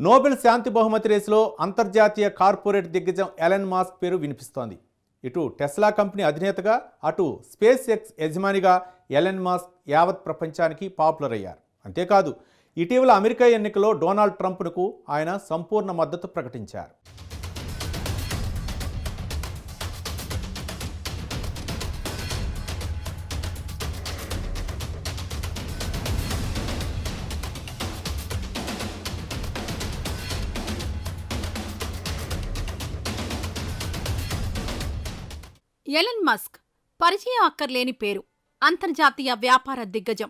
Nobel శాంతి బహుమతి రేసులో అంతర్జాతీయ కార్పొరేట్ దిగ్గజం ఎలన్ మాస్క్ పేరు వినిపిస్తోంది. ఇటు టెస్లా కంపెనీ అధినేతగా, అటు స్పేస్ ఎక్స్ యజమానిగా ఎలన్ మాస్క్ యావత్ ప్రపంచానికి పాపులర్ అయ్యారు. అంతేకాదు, ఇటీవల అమెరికా ఎన్నికల్లో డొనాల్డ్ ట్రంప్కు ఆయన సంపూర్ణ మద్దతు ప్రకటించారు. ఎలన్ మస్క్ పరిచయం అక్కర్లేని పేరు, అంతర్జాతీయ వ్యాపార దిగ్గజం.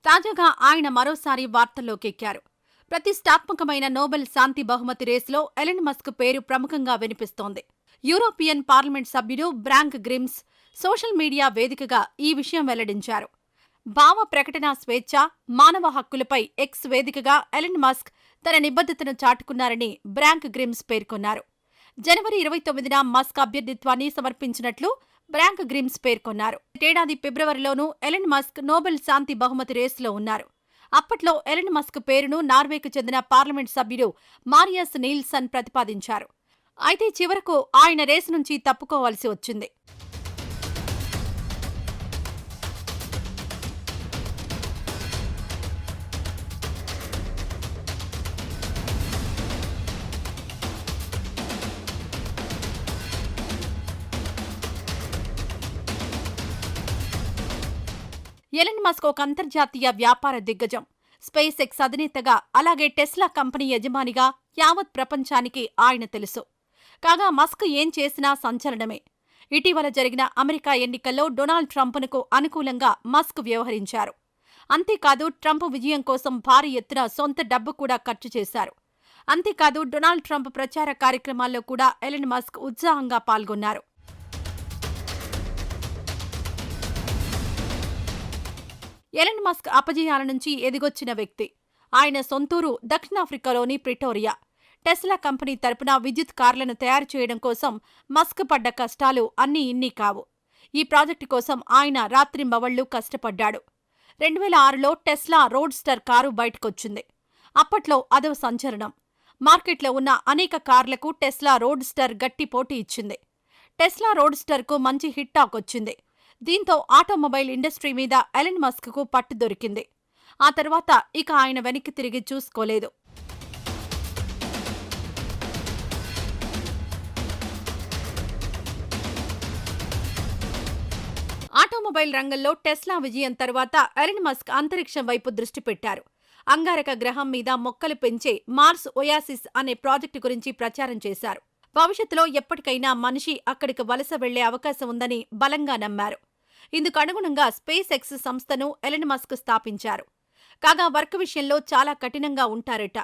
తాజాగా ఆయన మరోసారి వార్తల్లోకెక్కారు. ప్రతిష్టాత్మకమైన నోబెల్ శాంతి బహుమతి రేసులో ఎలన్ మస్క్ పేరు ప్రముఖంగా వినిపిస్తోంది. యూరోపియన్ పార్లమెంట్ సభ్యుడు బ్రాంక్ గ్రిమ్స్ సోషల్ మీడియా వేదికగా ఈ విషయం వెల్లడించారు. భావ ప్రకటన స్వేచ్ఛ, మానవ హక్కులపై ఎక్స్ వేదికగా ఎలన్ మస్క్ తన నిబద్ధతను చాటుకున్నారని బ్రాంక్ గ్రిమ్స్ పేర్కొన్నారు. జనవరి 29న మస్క్ అభ్యర్థిత్వాన్ని సమర్పించినట్లు బ్రాంక్ గ్రిమ్స్ పేర్కొన్నారు. ఏడాది ఫిబ్రవరిలోనూ ఎలన్ మస్క్ నోబెల్ శాంతి బహుమతి రేసులో ఉన్నారు. అప్పట్లో ఎలన్ మస్క్ పేరును నార్వేకు చెందిన పార్లమెంట్ సభ్యుడు మారియస్ నీల్సన్ ప్రతిపాదించారు. అయితే చివరకు ఆయన రేసు నుంచి తప్పుకోవాల్సి వచ్చింది. ఎలన్ మస్క్ ఒక అంతర్జాతీయ వ్యాపార దిగ్గజం. స్పేస్ ఎక్స్ అధినేతగా, అలాగే టెస్లా కంపెనీ యజమానిగా యావత్ ప్రపంచానికి ఆయన తెలుసు. కాగా మస్క్ ఏం చేసినా సంచలనమే. ఇటీవల జరిగిన అమెరికా ఎన్నికల్లో డొనాల్డ్ ట్రంప్కు అనుకూలంగా మస్క్ వ్యవహరించారు. అంతేకాదు, ట్రంప్ విజయం కోసం భారీ ఎత్తున సొంత డబ్బు కూడా ఖర్చు చేశారు. అంతేకాదు, డొనాల్డ్ ట్రంప్ ప్రచార కార్యక్రమాల్లో కూడా ఎలన్ మస్క్ ఉత్సాహంగా పాల్గొన్నారు. ఎలన్ మస్క్ అపజయాల నుంచి ఎదిగొచ్చిన వ్యక్తి. ఆయన సొంతూరు దక్షిణాఫ్రికాలోని ప్రిటోరియా. టెస్లా కంపెనీ తరపున విద్యుత్ కార్లను తయారు చేయడం కోసం మస్క్ పడ్డ కష్టాలు అన్నీ ఇన్నీ కావు. ఈ ప్రాజెక్టు కోసం ఆయన రాత్రింబవళ్లు కష్టపడ్డాడు. 2006లో టెస్లా రోడ్స్టర్ కారు బయటకొచ్చింది. అప్పట్లో అదో సంచలనం. మార్కెట్లో ఉన్న అనేక కార్లకు టెస్లా రోడ్స్టర్ గట్టి పోటీ ఇచ్చింది. టెస్లా రోడ్స్టర్కు మంచి హిట్ టాక్ వచ్చింది. దీంతో ఆటోమొబైల్ ఇండస్ట్రీ మీద ఎలన్ మస్క్కు పట్టు దొరికింది. ఆ తర్వాత ఇక ఆయన వెనక్కి తిరిగి చూసుకోలేదు. ఆటోమొబైల్ రంగంలో టెస్లా విజయం తర్వాత ఎలన్ మస్క్ అంతరిక్షం వైపు దృష్టి పెట్టారు. అంగారక గ్రహం మీద మొక్కలు పెంచే మార్స్ ఒయాసిస్ అనే ప్రాజెక్టు గురించి ప్రచారం చేశారు. భవిష్యత్తులో ఎప్పటికైనా మనిషి అక్కడికి వలస వెళ్లే అవకాశం ఉందని బలంగా నమ్మారు. ఇందుకు అనుగుణంగా స్పేస్ ఎక్స్ సంస్థను ఎలన్ మస్క్ స్థాపించారు. కాగా వర్క్ విషయంలో చాలా కఠినంగా ఉంటారట.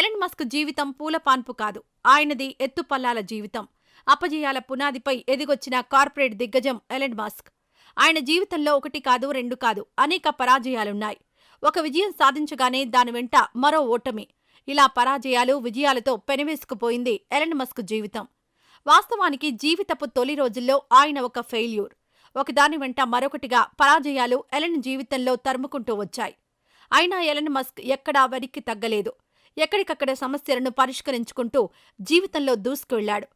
ఎలన్ మస్క్ జీవితం పూలపాన్పు కాదు. ఆయనది ఎత్తుపల్లాల జీవితం. అపజయాల పునాదిపై ఎదిగొచ్చిన కార్పొరేట్ దిగ్గజం ఎలన్ మస్క్. ఆయన జీవితంలో ఒకటి కాదు, రెండు కాదు, అనేక పరాజయాలున్నాయి. ఒక విజయం సాధించగానే దాని వెంట మరో ఓటమి. ఇలా పరాజయాలు, విజయాలతో పెనవేసుకుపోయింది ఎలన్ మస్క్ జీవితం. వాస్తవానికి జీవితపు తొలి రోజుల్లో ఆయన ఒక ఫెయిల్యూర్. ఒకదాని వెంట మరొకటిగా పరాజయాలు ఎలన్ జీవితంలో తరుముకుంటూ వచ్చాయి. అయినా ఎలన్ మస్క్ ఎక్కడా వెనక్కి తగ్గలేదు. ఎక్కడికక్కడ సమస్యలను పరిష్కరించుకుంటూ జీవితంలో దూసుకువెళ్లాడు.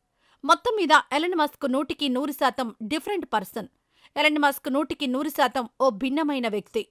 మొత్తం మీద Elon Musk 100% different person. Elon Musk 100% ఓ భిన్నమైన వ్యక్తి.